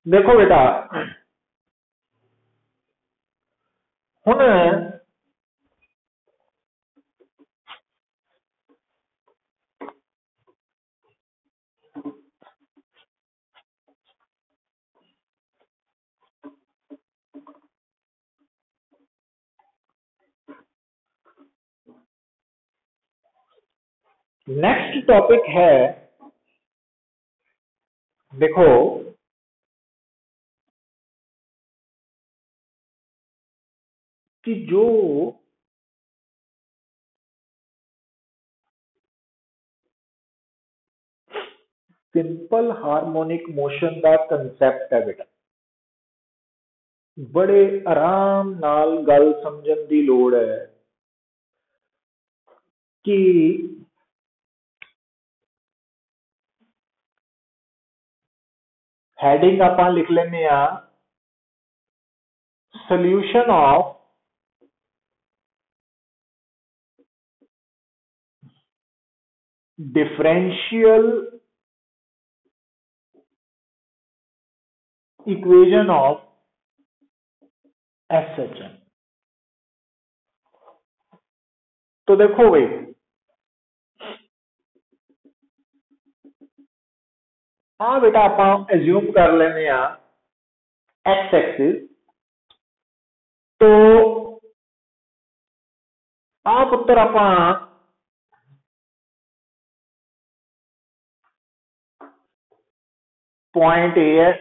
देखो बेटा, हुण नेक्स्ट टॉपिक है, देखो कि जो सिंपल हारमोनिक मोशन का कंसैप्ट है बेटा, बड़े आराम नाल गल समझण दी लोड़ है कि हैडिंग आपां लिख लेने आ solution of differential equation of SHM। तो देखो भाई, आ बेटा आप एज्यूम कर लेने एक्स एक्सिस, तो आ पुत्र आप पॉइंट ए है,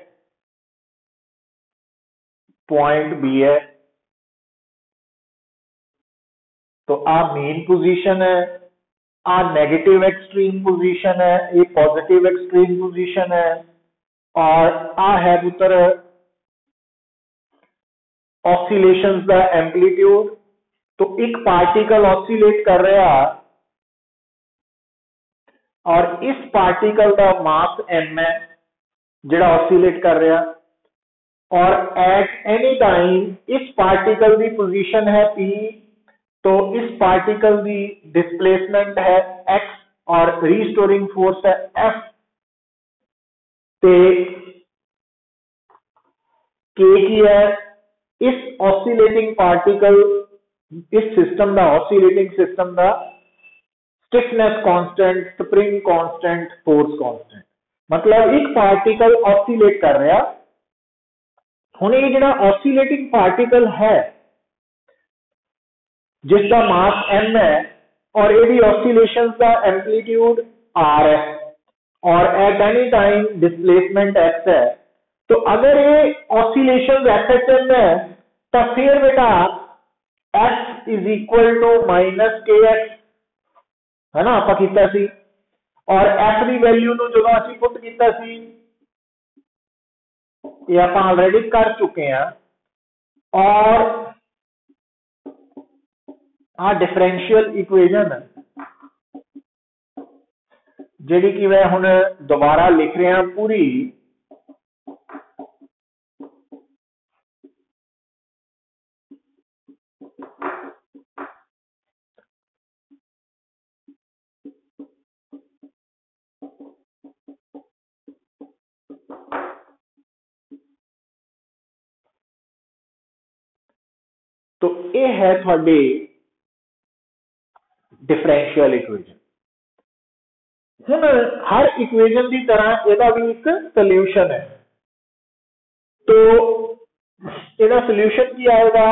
पॉइंट बी है, तो आ मेन पोजीशन है, आ नेगेटिव एक्सट्रीम पोजीशन है, ये पॉजिटिव एक्सट्रीम पोजीशन है, और आ है पुत्र ऑसिलेशंस का एम्पलीट्यूड। तो एक पार्टिकल ऑसिलेट कर रहा और इस पार्टिकल का मास m है जिहड़ा ऑसिलेट कर रहा, और एट एनी टाइम इस पार्टिकल की पोजीशन है p, तो इस पार्टिकल की डिस्प्लेसमेंट है x और रीस्टोरिंग फोर्स है F। ते K की है इस ऑसिलेटिंग पार्टिकल, इस सिस्टम का ऑसिलेटिंग सिस्टम का stiffness constant, spring constant, force constant. मतलब एक पार्टिकल ऑसिलेट कर रहा, हुण ये जिहड़ा ऑसिलेटिंग पार्टिकल है जिसका मास m है और यदि ऑसिलेशन का एम्पलीट्यूड r है और eight any time displacement x है, तो अगर ये ऑसिलेशन SHM है तो फिर बेटा f is equal to minus kx है ना, आप कीता सी, और f की वैल्यू नु जो असीं पुट कीता सी ये आप ऑलरेडी कर चुके हैं, और आ डिफरेंशियल इक्वेशन जिहड़ी कि मैं हुण दोबारा लिख रहा पूरी, तो ये है थोड़ी डिफरेंशियल इक्वेशन। हुण हर इक्वेशन की तरह यदा भी एक सोल्यूशन है, तो यदा सोल्यूशन की आएगा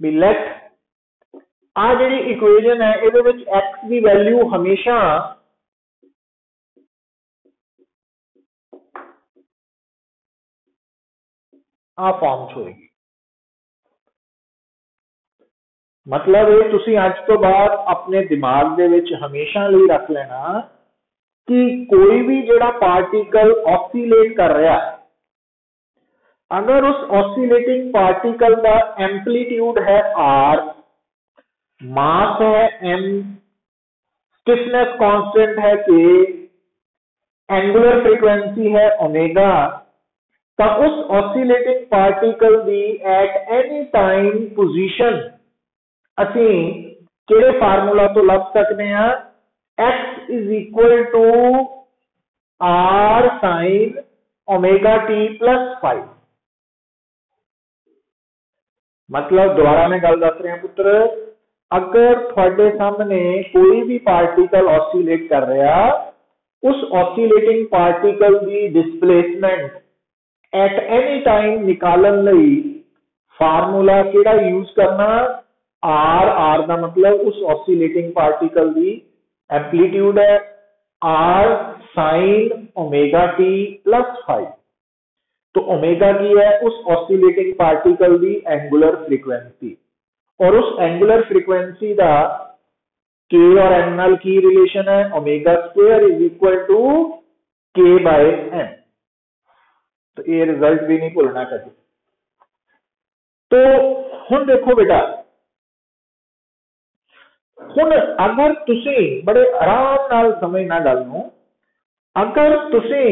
भी लेट आ जी इक्वेशन है ये एक्स की वैल्यू हमेशा आ फॉर्म च होगी। मतलब ये तुसी अज तो बाद अपने दिमाग दे विच हमेशा लिए रख लेना कि कोई भी जिहड़ा पार्टिकल ऑसिलेट कर रहा, अगर उस ऑसिलेटिंग पार्टिकल का एम्पलीट्यूड है r, मास है m, स्टिफनेस कांस्टेंट है k, एंगुलर फ्रीक्वेंसी है ओमेगा, तो उस ऑसिलेटिंग पार्टिकल की एट एनी टाइम पोजीशन असी किहड़े फार्मूला तो लभ सकते हैं, x is equal to r sin omega t plus 5। मतलब दोबारा मैं गल दस रहा पुत्र, अगर थोड़े सामने कोई भी पार्टिकल ऑसिलेट कर रहा, उस ऑसिलेटिंग पार्टिकल की डिस्प्लेसमेंट एट एनी टाइम निकालन लई फार्मूला केड़ा यूज करना, आर। आर का मतलब उस ऑसिलेटिंग पार्टिकल की एम्पलीट्यूड है, r sine omega t plus 5। तो ओमेगा की है उस ऑसिलेटिंग पार्टिकल की एंगुलर फ्रीक्वेंसी, और उस एंगुलर फ्रीक्वेंसी का के और एन नाल की रिलेशन है, omega square is equal to k by n. तो ये रिजल्ट भी नहीं भूलना कभी। तो हुन देखो बेटा, हुन अगर तुसी बड़े आराम नाल समझना गल नूं, अगर तुसी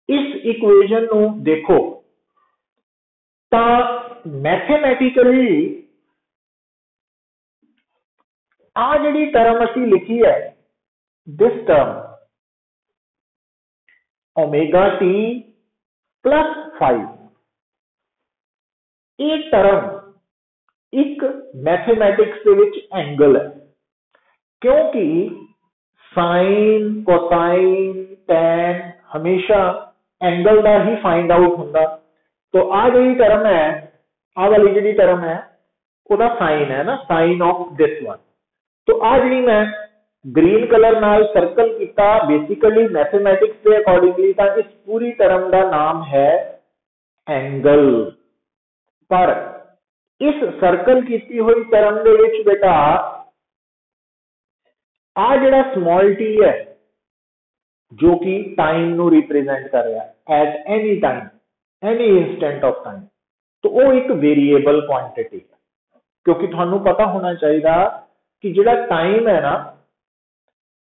इस इक्वेशन नूं देखो तो मैथेमैटिकली आ जिहड़ी टर्म असीं लिखी है, this term omega t plus 5, ये टर्म एक मैथेमैटिक्स के विच एंगल है, क्योंकि साइन कोसाइन टैन हमेशा एंगल का ही फाइंड आउट होंदा। तो आ जी टर्म है, आ वाली जी टर्म है, वह साइन है ना, साइन ऑफ दिस वन। तो आ जी मैं ग्रीन कलर नाल सर्कल किया, बेसिकली मैथेमैटिक्स के अकॉर्डिंगली तो इस पूरी टर्म का नाम है एंगल। पर इस सर्कल की हुई टर्म दे विच बेटा आ जिहड़ा स्मॉल टी है, जो कि टाइम नु रिप्रेजेंट कर रहा है at any time, any instant of time, तो वो एक वेरिएबल क्वांटिटी है। क्योंकि थानू पता होना चाहिए कि जिहड़ा टाइम है ना,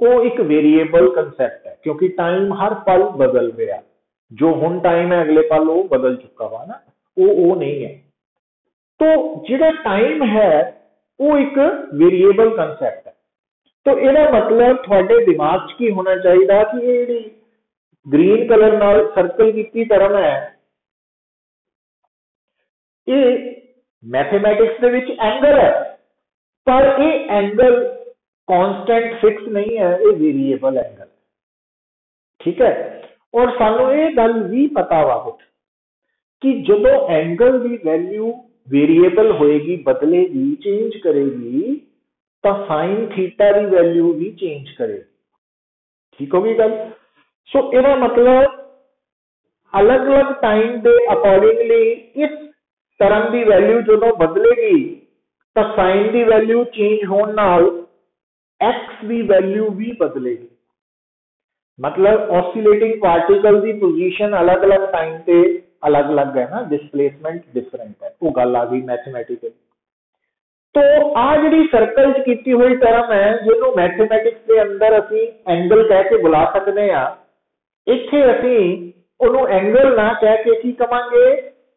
वो एक वेरिएबल कंसैप्ट है, क्योंकि टाइम हर पल बदल रहा, जो हुन टाइम है अगले पल वो बदल चुका हुआ ना, वो नहीं है। तो जिहड़ा टाइम है वो एक वेरिएबल कंसैप्ट है। तो यह मतलब थोड़े दिमाग च की होना चाहिए कि ये ग्रीन कलर नाल सर्कल की टर्म है, ये मैथेमैटिक्स दे विच एंगल है, पर ये एंगल कांस्टेंट फिक्स नहीं है, ये वेरिएबल एंगल है। ठीक है, और सानू ये गल भी पता वा कि जो एंगल की वैल्यू वेरिएबल होएगी, बदलेगी, चेंज करेगी, तो साइन थीटा की वैल्यू भी चेंज करेगी। ठीक होगी गल। सो यह मतलब अलग अलग टाइम के अकॉर्डिंगली इस टर्म की वैल्यू जो बदलेगी, तो साइन की वैल्यू चेंज होने नाल एक्स की वैल्यू भी बदलेगी। मतलब ऑसिलेटिंग पार्टिकल की पोजीशन अलग अलग टाइम पे अलग अलग है ना, डिस्प्लेसमेंट डिफरेंट है, वो गल आ गई मैथमेटिकल। तो आ जी सर्कल की हुई टर्म है, जिन्हों मैथमेटिक्स के अंदर असी एंगल कह के बुला सकते हैं, इत्थे असी उन्होंने एंगल ना कह के की कहांगे,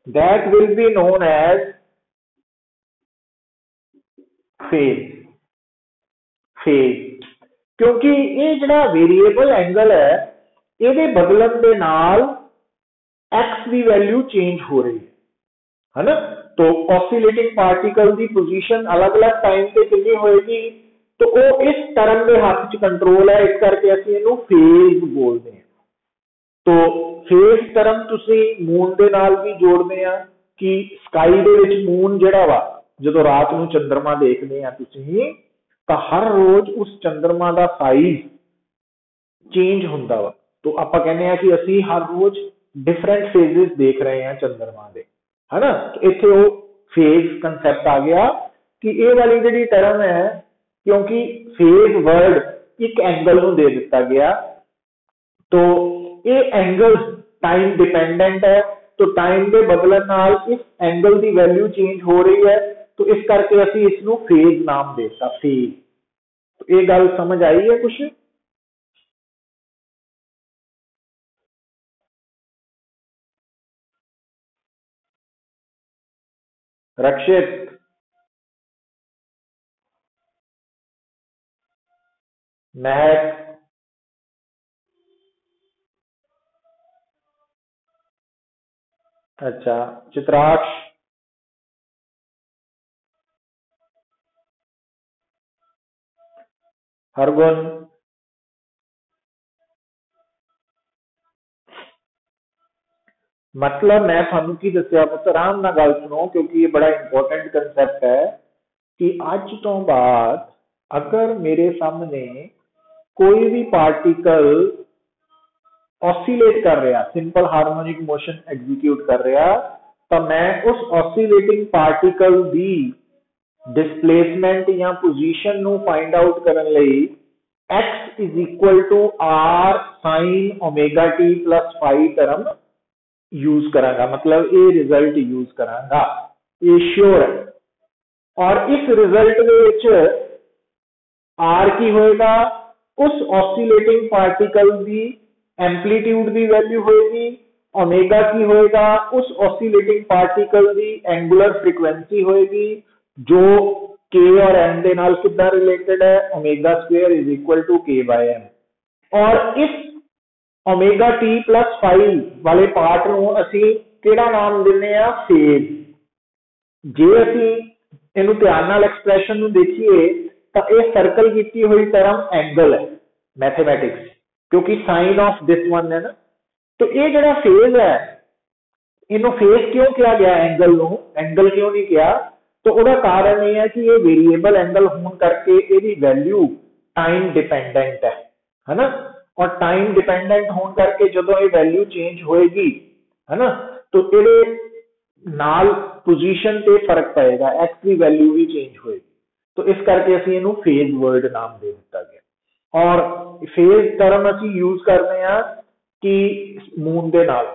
that will be known as phase. Phase, क्योंकि ये जिहड़ा वेरिएबल एंगल है, ये बदलन के नाल एक्स की वैल्यू चेंज हो रही है ना। तो ऑसिलेटिंग पार्टिकल की पोजीशन अलग अलग टाइम पे कितनी होएगी, तो वो इस टर्म के हाथ च कंट्रोल है, इस करके असीं इहनूं फेज बोलते हैं। तो फेज टर्म तुसी मून दे नाल भी जोड़ते हैं कि स्काई दे विच मून जिहड़ा वा, जदों रात नूं चंद्रमा देखते हैं तुसी, तो हर रोज उस चंद्रमा का साइज चेंज होंदा वा। तो आपां कहने हैं कि असीं हर रोज डिफरेंट फेजेस देख रहे हैं चंद्रमा दे, है ना। तो इत्थे वो फेज कंसैप्ट आ गया कि ये वाली जिहड़ी टर्म है, क्योंकि फेज वर्ड एक एंगल नूं दे दिता गया, तो ये एंगल टाइम डिपेंडेंट है, तो टाइम के बदलन नाल इस एंगल की वैल्यू चेंज हो रही है, तो इस करके असीं इसनूं फेज नाम देता, फेज। तो ये गल समझ आई है कुछ? रक्षित, महक, अच्छा, चित्राक्ष, हरगुन, मतलब मैं थानू की दसिया पुत, आराम ना गल सुनो क्योंकि ये बड़ा इंपॉर्टेंट कंसैप्ट है कि अज तो बाद अगर मेरे सामने कोई भी पार्टिकल ऑसिलेट कर रहा, सिंपल हार्मोनिक मोशन एग्जीक्यूट कर रहा, तो मैं उस ऑसिलेटिंग पार्टिकल की डिस्प्लेसमेंट या पोजीशन नु फाइंड आउट करने लई x is equal to r sin omega t plus phi term use करांगा, मतलब ये रिजल्ट यूज करांगा, ये श्योर है। और इस रिजल्ट आर की होएगा उस ऑसिलेटिंग पार्टिकल की एंप्लीट्यूड की वैल्यू होएगी, ओमेगा की होएगा उस ऑसिलेटिंग पार्टिकल की एंगुलर फ्रीक्वेंसी होएगी जो के और एम के नाल कितना रिलेटेड है, omega square is equal to k by m. और इस ओमेगा टी प्लस फाइव वाले पार्ट ਨੂੰ ਅਸੀਂ ਕਿਹੜਾ ਨਾਮ ਦਿੰਨੇ ਆ, ਫੇਜ਼। ਜੇ ਅਸੀਂ ਇਹਨੂੰ ਧਿਆਨ ਨਾਲ ਐਕਸਪ੍ਰੈਸ਼ਨ ਨੂੰ ਦੇਖੀਏ ਤਾਂ ਇਹ ਸਰਕਲ ਕੀਤੀ ਹੋਈ ਟਰਮ ਐਂਗਲ ਹੈ ਮੈਥਮੈਟਿਕਸ, क्योंकि साइन ऑफ दिस वन है ना। तो ये जड़ा फेज है इन्हों फेज क्यों किया गया, एंगल नो एंगल क्यों नहीं किया, तो उसका कारण यह है कि ये वेरिएबल एंगल होने करके इसकी वैल्यू टाइम डिपेंडेंट है ना। और टाइम डिपेंडेंट होने करके जो ये वैल्यू चेंज होएगी है ना, तो ये नाल पोजीशन पे फर्क पड़ेगा, एक्स की वैल्यू भी चेंज होएगी। तो इस करके असीं इहनूं फेज वर्ड नाम दे दिता गया। और फेज टर्म असीं यूज करते हैं कि मून दे नाल,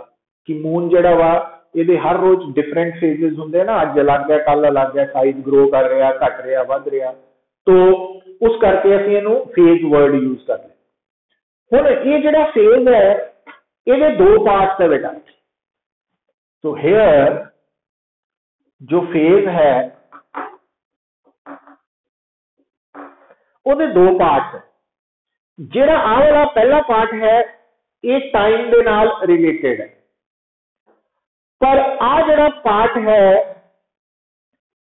कि मून जिहड़ा वा ये हर रोज डिफरेंट फेजेस होंगे ना, अज अलग है कल अलग है, साइज ग्रो कर रहा घट रहा वध रहा, तो उस करके असीं इहनूं फेज वर्ड यूज करते हैं। हुण ये जिहड़ा फेज है ये दो पार्ट्स है बेटा। तो हेयर जो फेज है वो दो पार्ट्स है। जिहड़ा आ वाला पहला पार्ट है ये टाइम दे नाल रिलेटेड है, पर आ जिहड़ा पार्ट है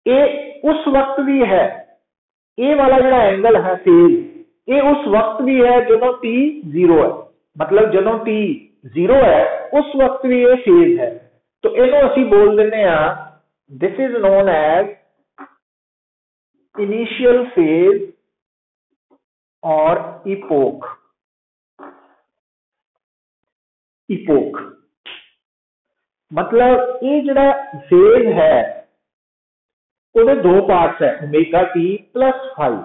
ये उस वक्त भी है, ये वाला जिहड़ा एंगल है फेज ये उस वक्त भी है जदों टी जीरो है, मतलब जदों टी जीरो है उस वक्त भी ये फेज है। तो इहनूं असीं बोल दिंदे आ this is known as initial phase और इपोक। इपोक मतलब ये जिहड़ा फेज है वो दो पार्ट्स है, ओमेगा टी प्लस फाइव।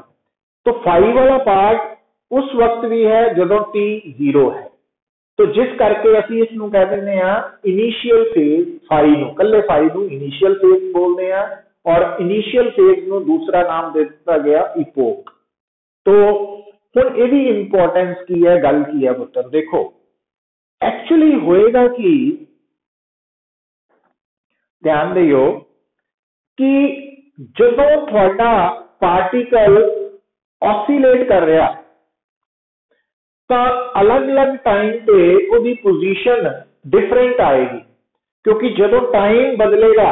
तो फाइव वाला पार्ट उस वक्त भी है जदों टी जीरो है, तो जिस करके असीं इसनूं कह दिंदे आ इनिशियल फेज, फाइव नूं कल्ले फाइव नूं इनिशियल फेज बोलते हैं और इनिशियल फेज नूं दूसरा नाम दे दिता गया इपोक। तो हुण इहदी इंपॉर्टेंस की है, गल की है पुत्तर, देखो एक्चुअली होएगा कि ध्यान दियो कि जदों थोड़ा पार्टिकल ऑसिलेट कर रहा तो अलग अलग टाइम पे उसकी पोजीशन डिफरेंट आएगी, क्योंकि जदों टाइम बदलेगा,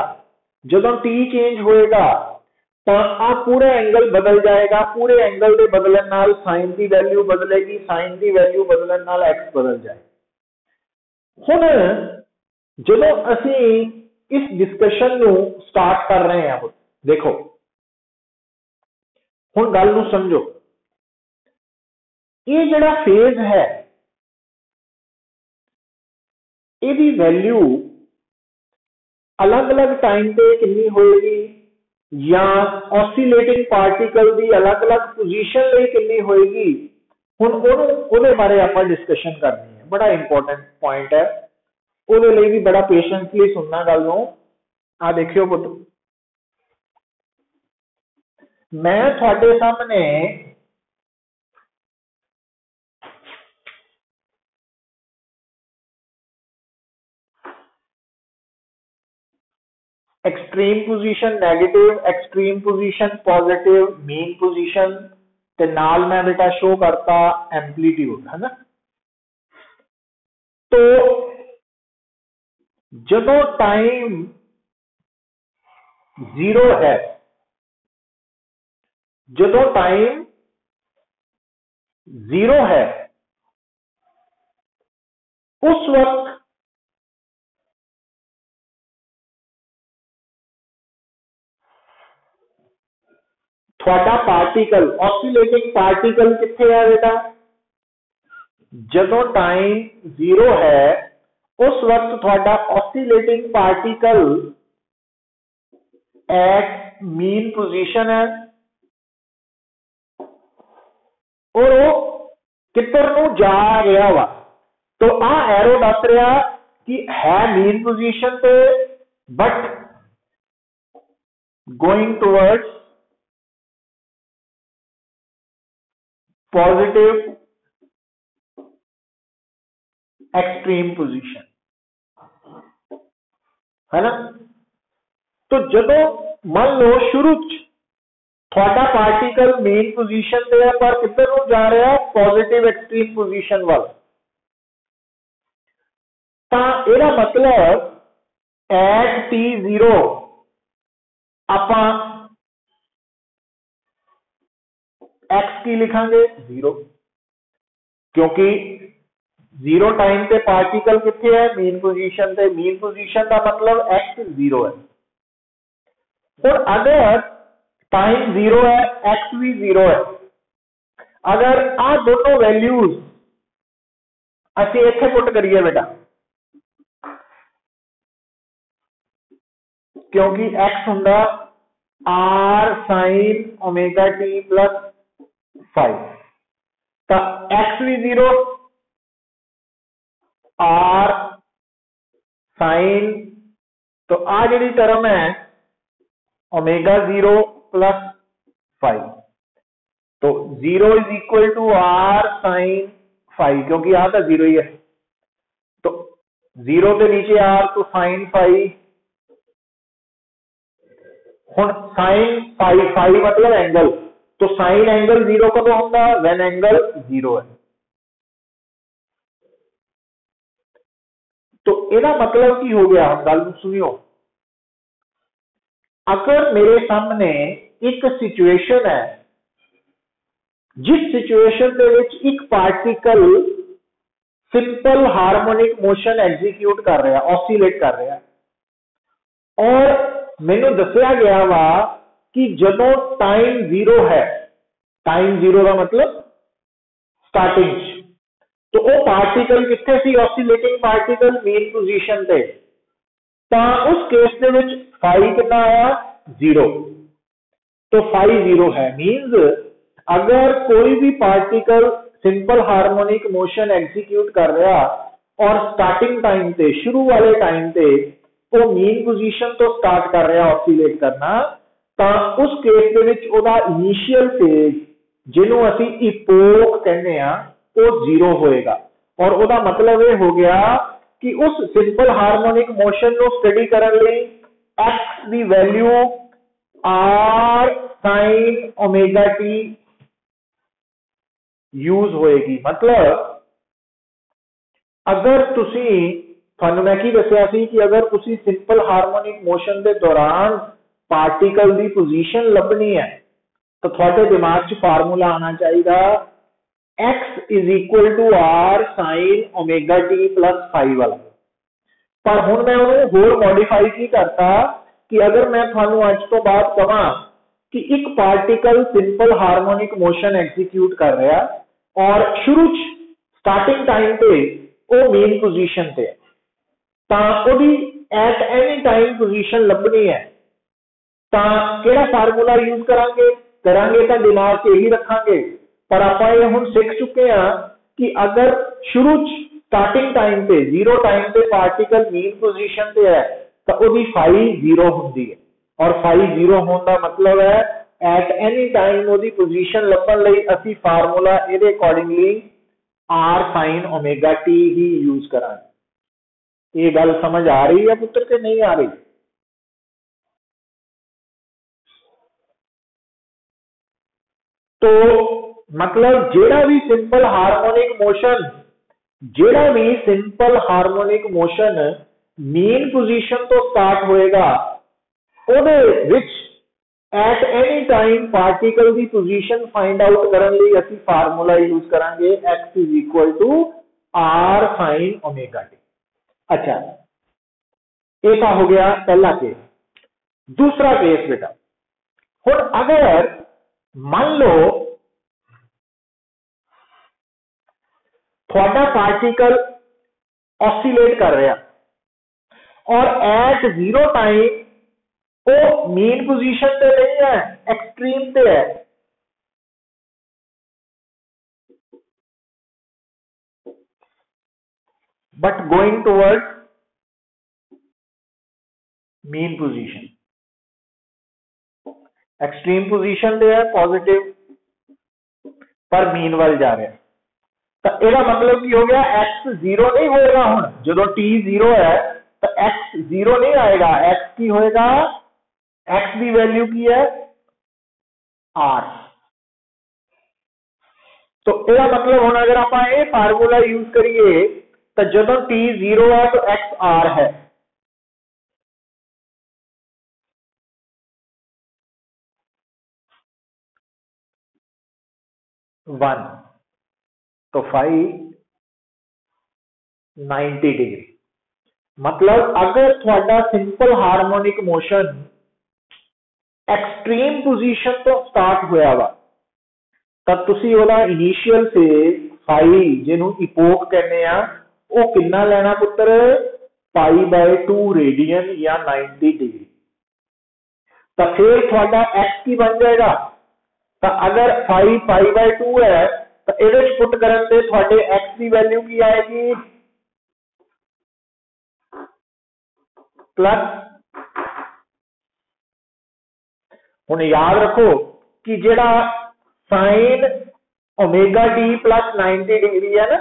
जदों टी चेंज होएगा तो आ पूरा एंगल बदल जाएगा, पूरे एंगल के बदलने नाल साइन की वैल्यू बदलेगी, साइन की वैल्यू बदलने नाल एक्स बदल जाएगा। हुण जदों असीं इस डिस्कशन नूं स्टार्ट कर रहे हैं, देखो हुण गल नूं समझो, ये जिहड़ा फेज है इसकी वैल्यू अलग अलग टाइम पे कितनी होएगी या ऑसिलेटिंग पार्टिकल की अलग अलग पोजीशन लई कितनी होएगी, हुण उहदे बारे आपां डिस्कशन करनी है। बड़ा इंपॉर्टेंट पॉइंट है, उहदे लई भी बड़ा पेशेंसली सुनना गल नूं। आ देखियो पुत्त, मैं तुहाडे सामने extreme position negative, extreme position positive, mean position ते नाल मैं बेटा शो करता एम्पलीट्यूड, है ना। तो जदों टाइम जीरो है, जदों टाइम जीरो है उस वक्त थोड़ा पार्टिकल ऑसिलेटिंग पार्टिकल किथे है बेटा, जदों टाइम जीरो है उस वक्त थोड़ा oscillating particle at mean position है और वो किधर नूं जा रहा वा। तो आ एरो दस रहा कि है मीन पोजीशन पे but going towards positive extreme position, है ना। तो जदों मान लो शुरू थोड़ा पार्टिकल मेन पोजीशन पे है पर किधर नूं जा रहा पॉजिटिव एक्सट्रीम पोजीशन वाल, एदा मतलब एट टी जीरो आपां एक्स की लिखांगे जीरो, क्योंकि जीरो टाइम पे पार्टिकल कितने है मीन पोजीशन पे, मीन पोजीशन का मतलब एक्स जीरो है। और अगर टाइम जीरो है एक्स भी जीरो है, अगर आ दोनों वैल्यूज असं इत्थे पुट करिए बेटा, क्योंकि एक्स हुंदा r sine omega t plus 5, तो एक्स भी जीरो आर साइन, तो आ जी टर्म है ओमेगा जीरो प्लस 5, तो zero is equal to r sine 5, क्योंकि यहां तो जीरो ही है, तो जीरो के नीचे आर तो साइन 5, हुण साइन 5 मतलब एंगल, तो साइन एंगल जीरो कदों होंदा व्हेन एंगल जीरो है। तो ਇਹਦਾ मतलब की हो गया, हम गल सुनियो, अगर मेरे सामने एक सिचुएशन है जिस सिचुएशन के विच एक particle simple harmonic motion execute कर रहा, ऑसिलेट कर रहा, और मैनू दसिया गया वा कि जदों टाइम जीरो है, टाइम जीरो का मतलब स्टार्टिंग, तो वो पार्टिकल कितने सी ऑसिलेटिंग पार्टिकल मेन पोजीशन पे, तो उस केस के विच फाई कितना आया जीरो, तो फाई जीरो है, मींस अगर कोई भी particle simple harmonic motion execute कर रहा और स्टार्टिंग टाइम पे शुरू वाले टाइम पे वो मेन पोजीशन तो स्टार्ट कर रहा ऑसिलेट करना, तो उस केस के विच ओदा इनिशियल फेज जिन्हों असी इपोक कहने आ वो जीरो होएगा, और ओदा मतलब ये हो गया कि उस सिंपल हार्मोनिक मोशन को स्टडी करने लई एक्स दी value r sine omega t use होएगी। मतलब अगर तुसी थानू मैं की दसिया सी कि अगर तुसी सिंपल हार्मोनिक मोशन के दौरान पार्टिकल की पोजीशन लभनी है तो थोड़े दिमाग च फार्मूला आना चाहिए x is equal to r sine omega t plus 5 वाला, पर हुण मैं उन्हें होर मॉडिफाई की करता कि अगर मैं थानू अज तो बाद कहां कि एक particle simple harmonic motion execute कर रहा और शुरू स्टार्टिंग टाइम पे वो मेन पोजीशन पे, तां एट एनी टाइम पोजीशन लभनी है, केड़ा फार्मूला यूज करांगे तो दिमाग से यही रखांगे, पर आप हुण सीख चुके हैं कि अगर शुरू स्टार्टिंग टाइम पे जीरो टाइम पे पार्टिकल मेन पोजीशन पे है तो वो फाई जीरो होंदी है, और फाई जीरो होने का मतलब है एट एनी टाइम वो पोजीशन लभण लई असी फार्मूला इहदे accordingly r sine omega t ही यूज करांगे। ये गल समझ आ रही है पुत्र के नहीं आ रही? तो मतलब जेड़ा भी simple harmonic motion mean position तो स्टार्ट होएगा ਉਹਦੇ ਵਿੱਚ at any time पार्टिकल की पोजीशन फाइंड आउट करने लिए ਅਸੀਂ फार्मूला यूज करांगे x is equal to r sin omega t। अच्छा, एक हो गया पहला केस। दूसरा केस बेटा, हुण अगर मान लो थोड़ा पार्टिकल ऑसिलेट कर रहा और एट जीरो टाइम वो मीन पोजीशन पे नहीं है, एक्सट्रीम पे है। But going towards mean position, extreme position पे है पॉजिटिव पर मीन वाल जा रहा है। तो यह मतलब की हो गया एक्स जीरो नहीं होएगा। हुण जो टी जीरो है तो एक्स जीरो नहीं आएगा, एक्स की होएगा, एक्स की वैल्यू की है आर। तो यह मतलब हुण अगर आप ये फार्मूला यूज करिए तो जो टी जीरो है तो एक्स आर है। वन तो 90 डिग्री। मतलब अगर थोड़ा simple harmonic motion extreme position तो स्टार्ट होया वा तब तुसी ओदा इनिशियल फेज फाई जिन्हों इपोक कहने आ वो कितना लेना पुत्र, π/2 रेडियन या 90 डिग्री। तो फिर थोड़ा एक्स की बन जाएगा। तो अगर फाई π/2 है तो ये पुट करन ते थोड़े एक्स की वैल्यू की आएगी प्लस। हुण याद रखो कि जेड़ा sign omega t plus 90 degree है ना,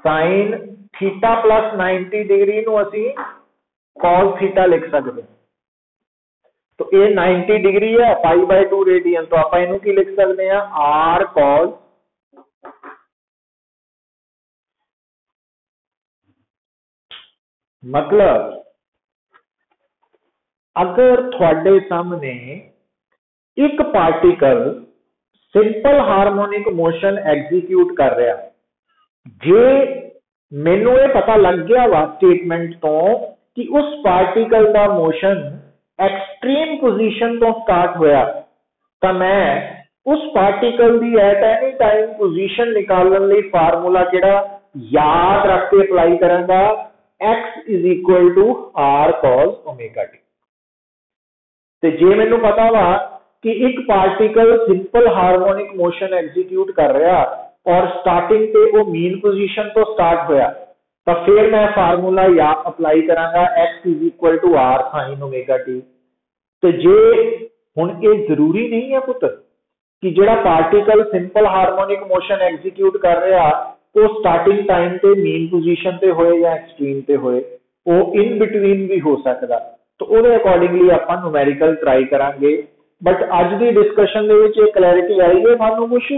साइन थीटा प्लस 90 डिग्री नूं असीं कॉस थीटा लिख सकते हैं। तो ये 90 डिग्री है, π/2 रेडियन, तो आप इनू की लिख सकते हैं आर कॉस। मतलब अगर थोड़े सामने एक particle simple harmonic motion execute कर रहा, जे मैनू ये पता लग गया वा स्टेटमेंट तो कि उस पार्टिकल का मोशन एक्सट्रीम पोजीशन तो स्टार्ट होया, तो मैं उस पार्टिकल की एट एनी टाइम पोजीशन निकालने लिए फार्मूला केड़ा याद रख के अप्लाई करांगा, x is equal to r cos omega t. ते जे मैनू पता वा कि एक particle simple harmonic motion execute कर रहा और स्टार्टिंग पे वो मीन पोजीशन तो स्टार्ट होया, तो फिर मैं फार्मूला या अप्लाई करांगा x is equal to r sine omega t. तो जे हुण ये जरूरी नहीं है पुत्र कि जेड़ा particle simple harmonic motion execute कर रहा तो स्टार्टिंग टाइम पे मीन पोजीशन पे होए या एक्सट्रीम पे होए, वो इन बिटवीन भी हो सकता। तो ਉਹਦੇ अकॉर्डिंगली ਆਪਾਂ न्यूमेरिकल ट्राई करांगे। बट अज की डिस्कशन ਦੇ ਵਿੱਚ ਇਹ क्लैरिटी आई है ਤੁਹਾਨੂੰ कुछ?